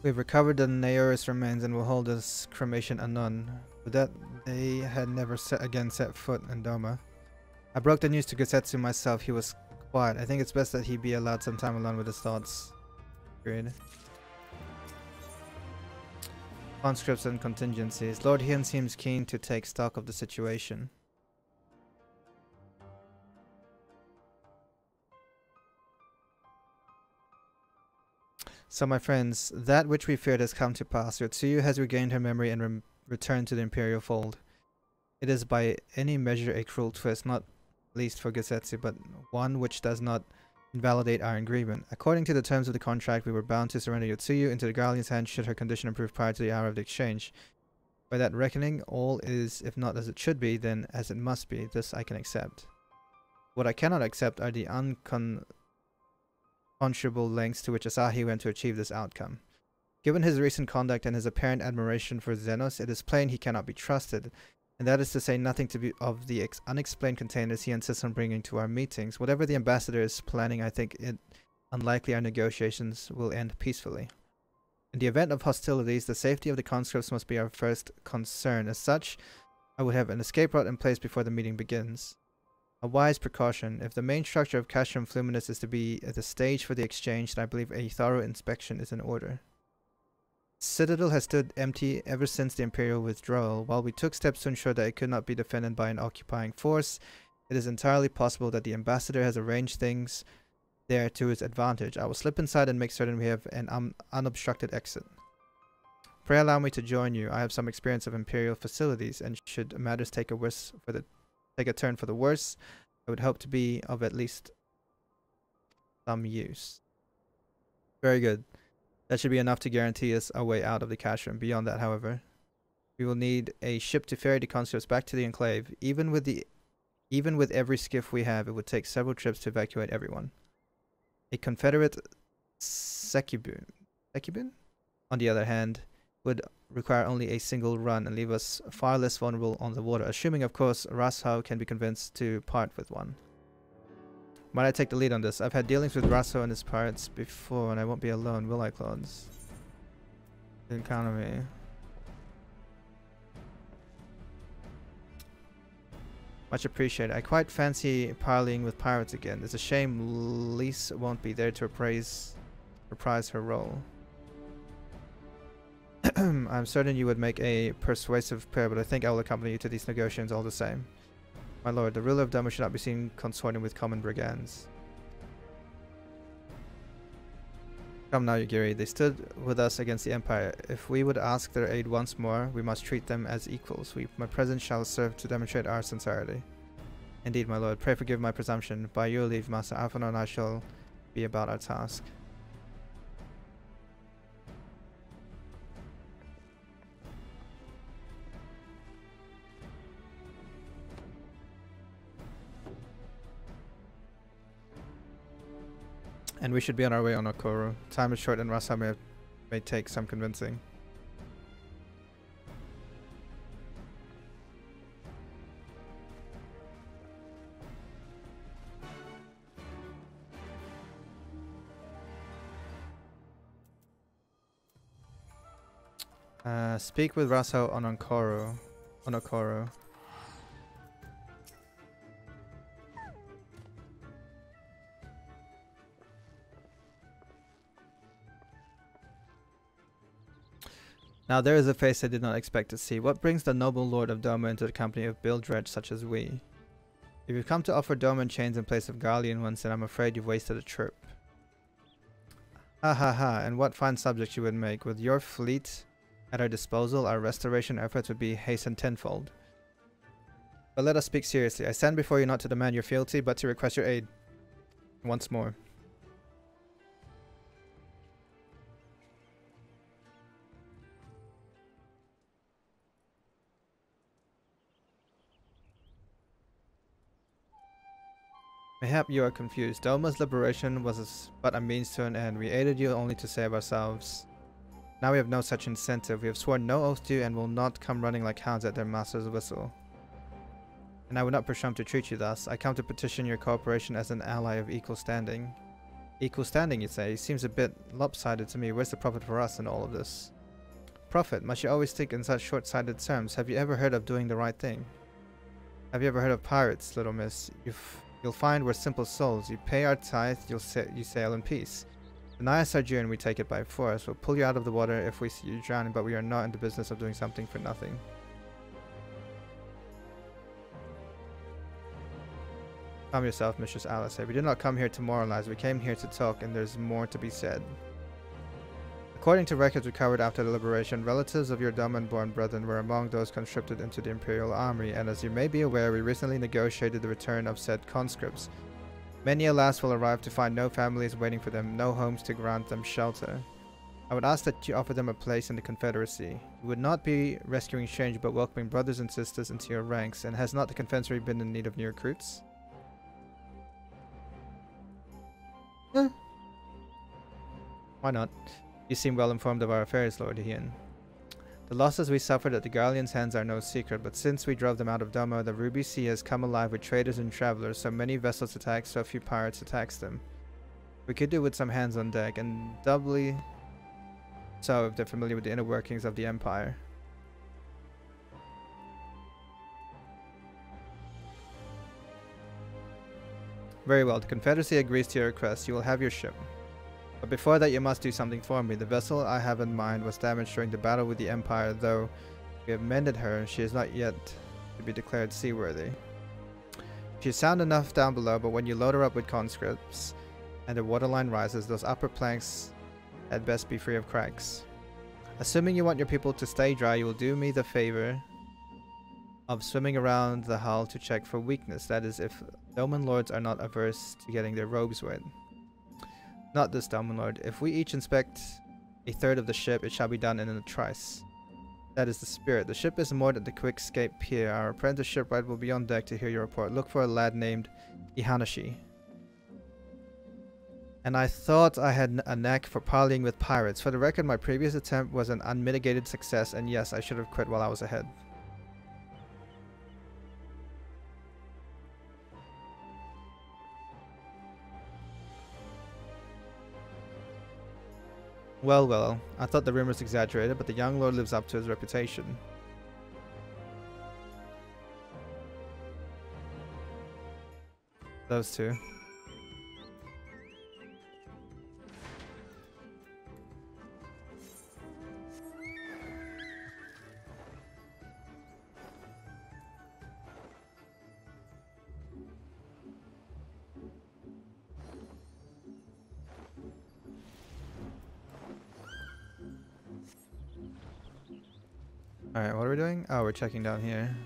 [SPEAKER 1] We've recovered the Naoris remains and will hold this cremation anon. With that, they had never set foot in Doma. I broke the news to Gosetsu myself. He was quiet. I think it's best that he be allowed some time alone with his thoughts. Agreed. Conscripts and contingencies. Lord Hien seems keen to take stock of the situation. So my friends, that which we feared has come to pass. Yotsuyu has regained her memory and returned to the Imperial fold. It is by any measure a cruel twist, not least for Gosetsu, but one which does not invalidate our agreement. According to the terms of the contract, we were bound to surrender Yotsuyu into the Guardian's hands should her condition improve prior to the hour of the exchange. By that reckoning, all is, if not as it should be, then as it must be. This I can accept. What I cannot accept are the unconscionable lengths to which Asahi went to achieve this outcome. Given his recent conduct and his apparent admiration for Zenos, it is plain he cannot be trusted, and that is to say nothing of the unexplained containers he insists on bringing to our meetings. Whatever the ambassador is planning, I think it unlikely our negotiations will end peacefully. In the event of hostilities, the safety of the conscripts must be our first concern. As such, I would have an escape route in place before the meeting begins. A wise precaution. If the main structure of Castrum Fluminus is to be the stage for the exchange, then I believe a thorough inspection is in order. Citadel has stood empty ever since the Imperial withdrawal. While we took steps to ensure that it could not be defended by an occupying force, it is entirely possible that the ambassador has arranged things there to his advantage. I will slip inside and make certain we have an unobstructed exit. Pray allow me to join you. I have some experience of Imperial facilities, and should matters take a turn for the worse, I would hope to be of at least some use. Very good. That should be enough to guarantee us a way out of the cash room. Beyond that, however, we will need a ship to ferry the conscripts back to the Enclave. Even with every skiff we have, it would take several trips to evacuate everyone. A Confederate Sekibun, on the other hand, would require only a single run and leave us far less vulnerable on the water, assuming, of course, Rasso can be convinced to part with one. Might I take the lead on this? I've had dealings with Rasso and his pirates before, and I won't be alone, will I, Klaudez? Didn't count on me. Much appreciated. I quite fancy parleying with pirates again. It's a shame Lise won't be there to reprise her role. I'm certain you would make a persuasive pair, but I think I will accompany you to these negotiations all the same. My lord, the ruler of Doma should not be seen consorting with common brigands. Come now, Yugiri. They stood with us against the Empire. If we would ask their aid once more, we must treat them as equals. My presence shall serve to demonstrate our sincerity. Indeed, my lord. Pray forgive my presumption. By your leave, Master Alphonse and I shall be about our task. And we should be on our way on Okoro. Time is short and Rasa may take some convincing. Speak with Rasso on Okoro. Now there is a face I did not expect to see. What brings the noble lord of Doma into the company of bilge-dredge such as we? If you've come to offer Doma chains in place of Galleon ones, then I'm afraid you've wasted a trip. Ha ha ha, and what fine subjects you would make. With your fleet at our disposal, our restoration efforts would be hastened tenfold. But let us speak seriously. I stand before you not to demand your fealty, but to request your aid. Once more. Mayhap you are confused. Doma's liberation was but a means to an end. We aided you only to save ourselves. Now we have no such incentive. We have sworn no oath to you and will not come running like hounds at their master's whistle. And I would not presume to treat you thus. I come to petition your cooperation as an ally of equal standing. Equal standing, you say? Seems a bit lopsided to me. Where's the profit for us in all of this? Profit? Must you always think in such short-sighted terms? Have you ever heard of doing the right thing? Have you ever heard of pirates, little miss? You'll find we're simple souls. You pay our tithe, you sail in peace. Deny us our due and we take it by force. We'll pull you out of the water if we see you drowning, but we are not in the business of doing something for nothing. Calm yourself, Mistress Alice. We did not come here to moralize. We came here to talk, and there's more to be said. According to records recovered after the liberation, relatives of your Doman-born brethren were among those conscripted into the Imperial Army, and as you may be aware, we recently negotiated the return of said conscripts. Many, alas, will arrive to find no families waiting for them, no homes to grant them shelter. I would ask that you offer them a place in the Confederacy. You would not be rescuing strangers, but welcoming brothers and sisters into your ranks, and has not the Confederacy been in need of new recruits? Why not? You seem well informed of our affairs, Lord Ian. The losses we suffered at the Galleon's hands are no secret, but since we drove them out of Doma, the Ruby Sea has come alive with traders and travelers. So many vessels attacked, so few pirates attacks them. We could do with some hands on deck, and doubly so if they're familiar with the inner workings of the Empire. Very well, the Confederacy agrees to your request. You will have your ship. But before that, you must do something for me. The vessel I have in mind was damaged during the battle with the Empire, though we have mended her. She is not yet to be declared seaworthy. She is sound enough down below, but when you load her up with conscripts and the waterline rises, those upper planks had best be free of cracks. Assuming you want your people to stay dry, you will do me the favor of swimming around the hull to check for weakness. That is, if Doman Lords are not averse to getting their robes wet. Not this, Doman Lord. If we each inspect a third of the ship, it shall be done in a trice. That is the spirit. The ship is moored at the Quick Escape Pier. Our apprentice shipwright will be on deck to hear your report. Look for a lad named Ihanashi. And I thought I had a knack for parleying with pirates. For the record, my previous attempt was an unmitigated success, and yes, I should have quit while I was ahead. Well, well, I thought the rumors exaggerated, but the young lord lives up to his reputation. Those two. Alright, what are we doing? Oh, we're checking down here.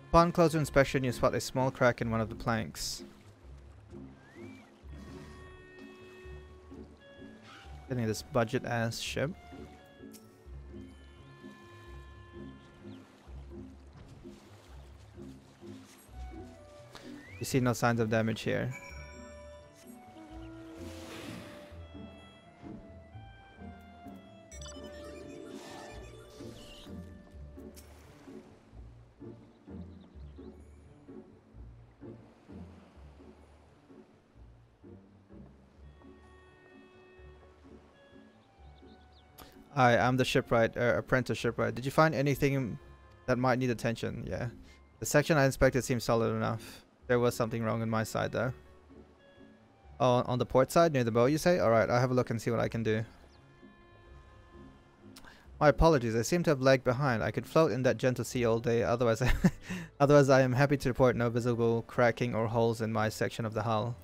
[SPEAKER 1] Upon closer inspection, you spot a small crack in one of the planks. Getting this budget-ass ship. You see no signs of damage here. Hi, I'm the shipwright, apprentice shipwright. Did you find anything that might need attention? Yeah. The section I inspected seems solid enough. There was something wrong on my side though. Oh, on the port side, near the boat you say? Alright, I'll have a look and see what I can do. My apologies, I seem to have lagged behind. I could float in that gentle sea all day, otherwise I am happy to report no visible cracking or holes in my section of the hull.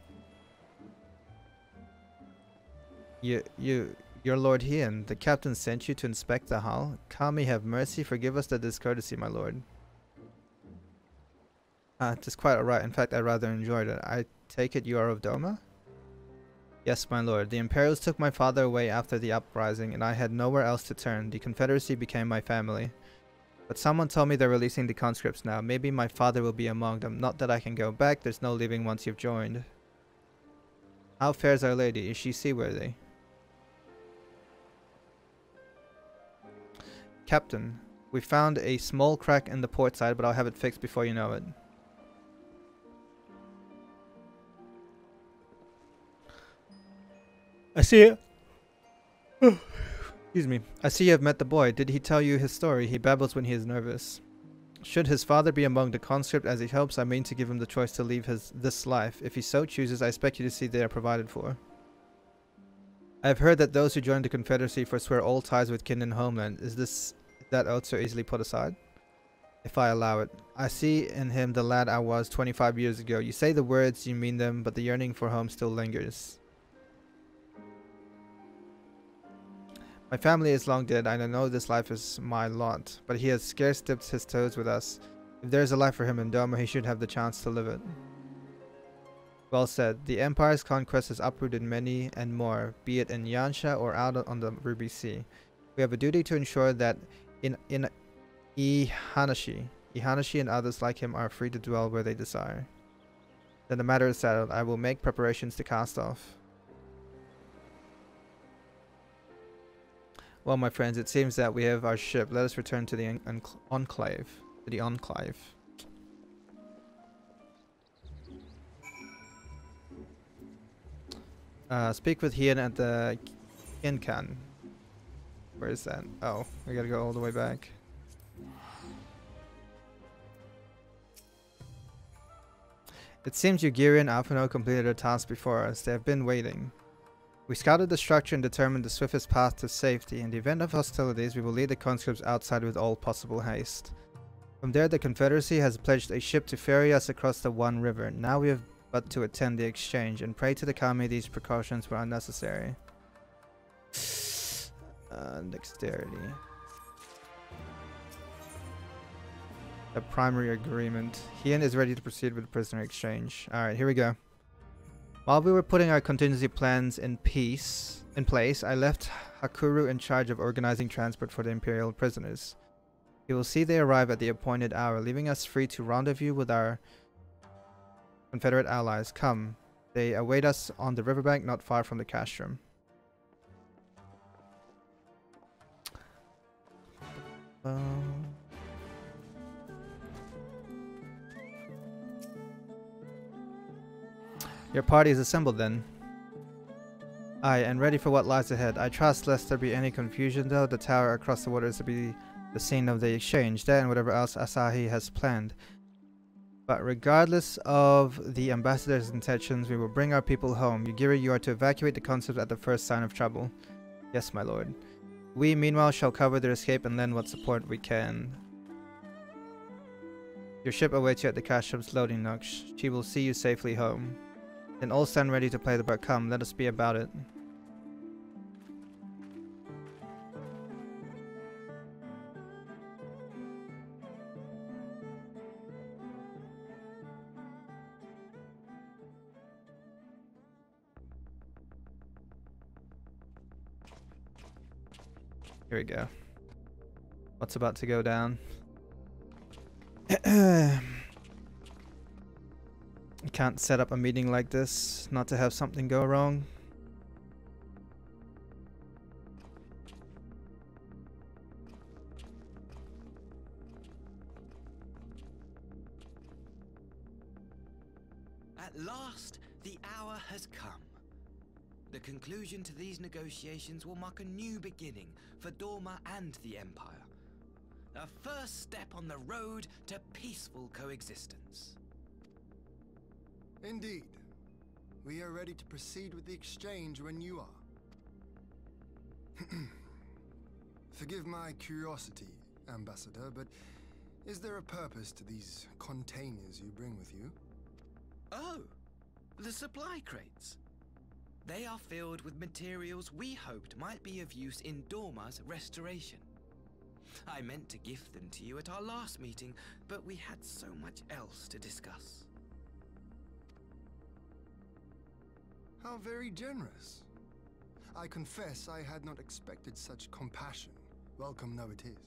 [SPEAKER 1] Your Lord Hien, the captain sent you to inspect the hull. Kami have mercy, forgive us the discourtesy, my lord. It is quite alright. In fact, I rather enjoyed it. I take it you are of Doma? Yes, my lord. The Imperials took my father away after the uprising, and I had nowhere else to turn. The Confederacy became my family. But someone told me they're releasing the conscripts now. Maybe my father will be among them. Not that I can go back. There's no leaving once you've joined. How fares Our Lady? Is she seaworthy? Captain, we found a small crack in the port side, but I'll have it fixed before you know it. I see it. Excuse me. I see you have met the boy. Did he tell you his story? He babbles when he is nervous. Should his father be among the conscript as he hopes, I mean to give him the choice to leave this life. If he so chooses, I expect you to see they are provided for. I have heard that those who join the Confederacy forswear all ties with kin and homeland. Is that oath so easily put aside? If I allow it. I see in him the lad I was 25 years ago. You say the words, you mean them, but the yearning for home still lingers. My family is long dead, and I know this life is my lot, but he has scarce dipped his toes with us. If there is a life for him in Doma, he should have the chance to live it. Well said. The Empire's conquest has uprooted many and more, be it in Yansha or out on the Ruby Sea. We have a duty to ensure that in Ihanashi and others like him are free to dwell where they desire. Then the matter is settled. I will make preparations to cast off. Well, my friends, it seems that we have our ship. Let us return to the enclave. Speak with Hien at the Kinkan. Where is that? Oh, we gotta go all the way back. It seems Yugiri and Alphino completed their task before us. They have been waiting. We scouted the structure and determined the swiftest path to safety. In the event of hostilities, we will lead the conscripts outside with all possible haste. From there, the Confederacy has pledged a ship to ferry us across the One River. Now we have but to attend the exchange, and pray to the Kami these precautions were unnecessary. Dexterity. The primary agreement. Hien is ready to proceed with the prisoner exchange. Alright, here we go. While we were putting our contingency plans in place, I left Hakuru in charge of organizing transport for the Imperial prisoners. You will see they arrive at the appointed hour, leaving us free to rendezvous with our Confederate allies. Come. They await us on the riverbank not far from the castrum. Your party is assembled then. Aye, and ready for what lies ahead. I trust lest there be any confusion though, the tower across the water is to be the scene of the exchange, there and whatever else Asahi has planned. But regardless of the ambassador's intentions, we will bring our people home. Yugiri, you are to evacuate the conscripts at the first sign of trouble. Yes, my lord. We, meanwhile, shall cover their escape and lend what support we can. Your ship awaits you at the Kashrub's loading dock. She will see you safely home. Then all stand ready to play the part. Come, let us be about it. Here we go. What's about to go down? You can't set up a meeting like this not to have something go wrong.
[SPEAKER 11] At last, the hour has come. The conclusion to these negotiations will mark a new beginning for Doma and the Empire. A first step on the road to peaceful coexistence.
[SPEAKER 8] Indeed. We are ready to proceed with the exchange when you are. Forgive my curiosity, Ambassador, but is there a purpose to these containers you bring with you?
[SPEAKER 11] Oh, the supply crates. They are filled with materials we hoped might be of use in Dorma's restoration. I meant to gift them to you at our last meeting, but we had so much else to discuss.
[SPEAKER 8] How very generous. I confess I had not expected such compassion. Welcome though it is.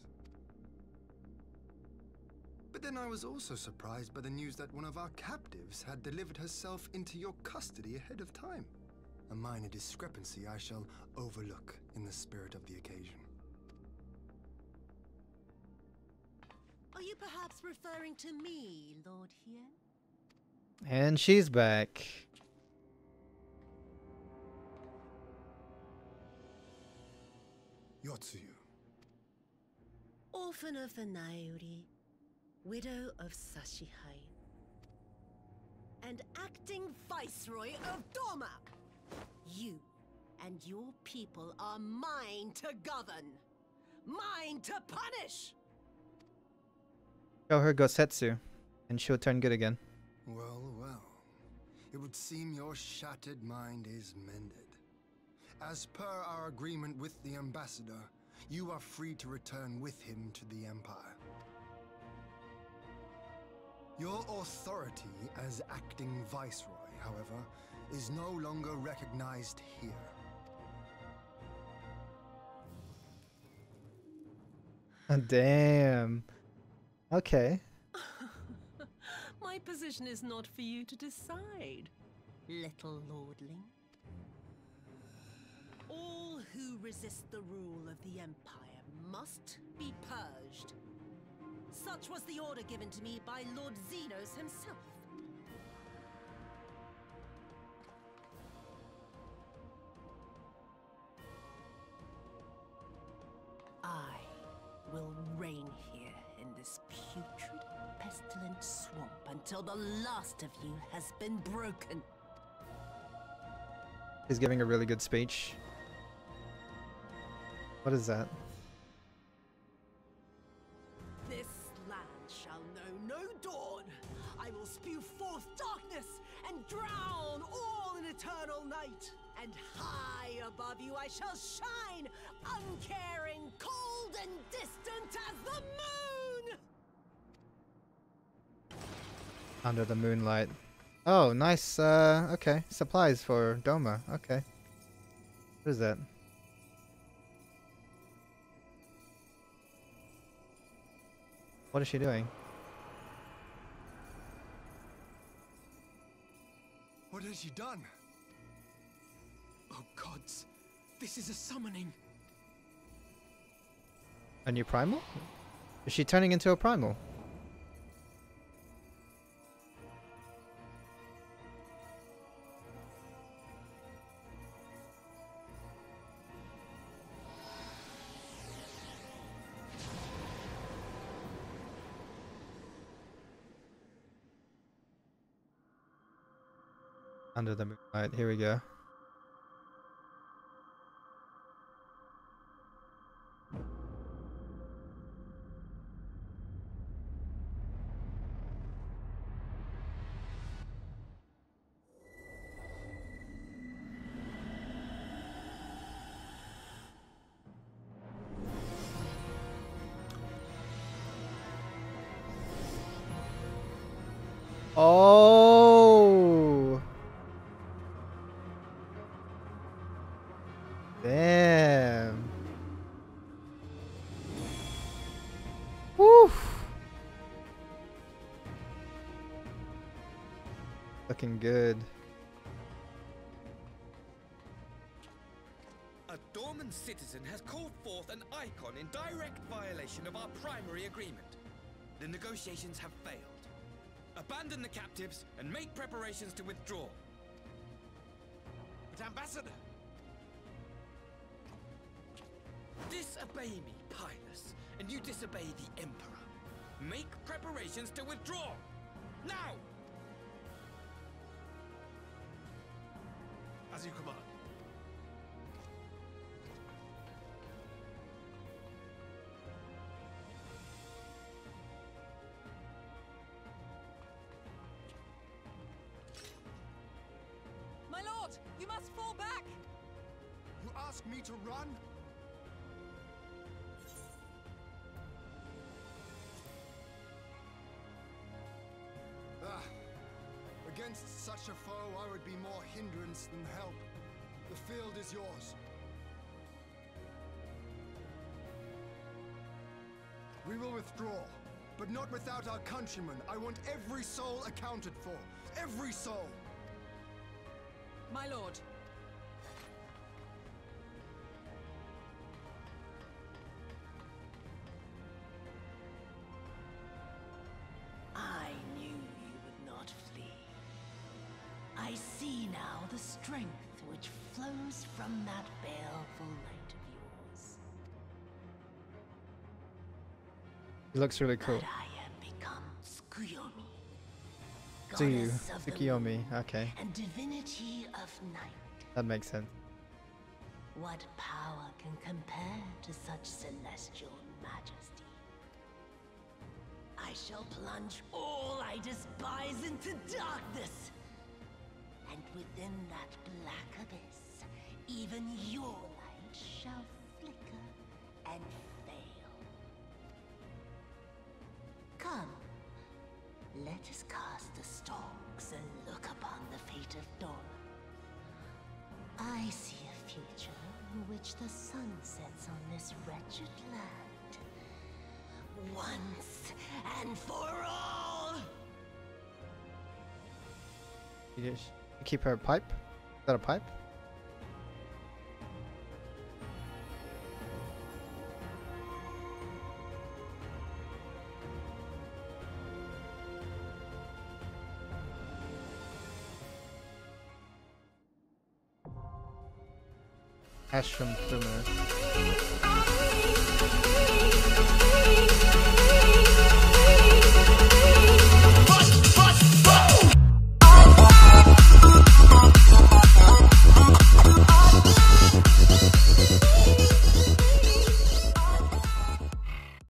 [SPEAKER 8] But then I was also surprised by the news that one of our captives had delivered herself into your custody ahead of time. A minor discrepancy I shall overlook in the spirit of the occasion.
[SPEAKER 13] Are you perhaps referring to me, Lord Hien?
[SPEAKER 1] And she's back.
[SPEAKER 8] Yotsuyu.
[SPEAKER 13] Orphan of the Nairi, widow of Sashihai, and acting Viceroy of Dorma. You and your people are mine to govern, mine to punish.
[SPEAKER 1] Show her Gosetsu, and she'll turn good again.
[SPEAKER 8] Well, well. It would seem your shattered mind is mended. As per our agreement with the ambassador, you are free to return with him to the Empire. Your authority as acting Viceroy, however, is no longer recognized here.
[SPEAKER 1] Damn. Okay.
[SPEAKER 13] My position is not for you to decide, little lordling. All who resist the rule of the Empire must be purged. Such was the order given to me by Lord Xenos himself. I will reign here in this putrid, pestilent swamp until the last of you has been broken.
[SPEAKER 1] He's giving a really good speech. What is that?
[SPEAKER 13] This land shall know no dawn. I will spew forth darkness and drown all in eternal night. And high above you I shall shine, uncaring, cold and distant as the moon!
[SPEAKER 1] Under the moonlight. Oh, nice, okay. Supplies for Doma, okay. What is that? What is she doing?
[SPEAKER 8] What has she done?
[SPEAKER 10] Oh gods, this is a summoning.
[SPEAKER 1] A new primal? Is she turning into a primal? Under the moonlight, here we go. Oh! Damn. Woo! Looking good.
[SPEAKER 11] A Dorman citizen has called forth an icon in direct violation of our primary agreement. The negotiations have failed. Abandon the captives and make preparations to withdraw.
[SPEAKER 10] But Ambassador!
[SPEAKER 11] Disobey me, Pilus, and you disobey the Emperor. Make preparations to withdraw! Now!
[SPEAKER 10] As you command.
[SPEAKER 7] My lord, you You must fall back!
[SPEAKER 8] You ask me to run? Against such a foe, I would be more hindrance than help. The field is yours. We will withdraw, but not without our countrymen. I want every soul accounted for. Every soul!
[SPEAKER 7] My lord.
[SPEAKER 13] I knew you would not flee. I see now the strength which flows from that baleful light of yours.
[SPEAKER 1] It looks really cool.
[SPEAKER 13] But I have become Tsukuyomi,
[SPEAKER 1] Tsuyu,
[SPEAKER 13] goddess of the
[SPEAKER 1] Tsukuyomi,
[SPEAKER 13] moon
[SPEAKER 1] okay.
[SPEAKER 13] and divinity of night.
[SPEAKER 1] That makes sense.
[SPEAKER 13] What power can compare to such celestial majesty? I shall plunge all I despise into darkness. And within that black abyss, even your light shall flicker and fail. Come, let us cast the stalks and look upon the fate of dawn. I see a future in which the sun sets on this wretched land. Once and for all!
[SPEAKER 1] You just keep her a pipe? Is that a pipe? Ashram Plumer.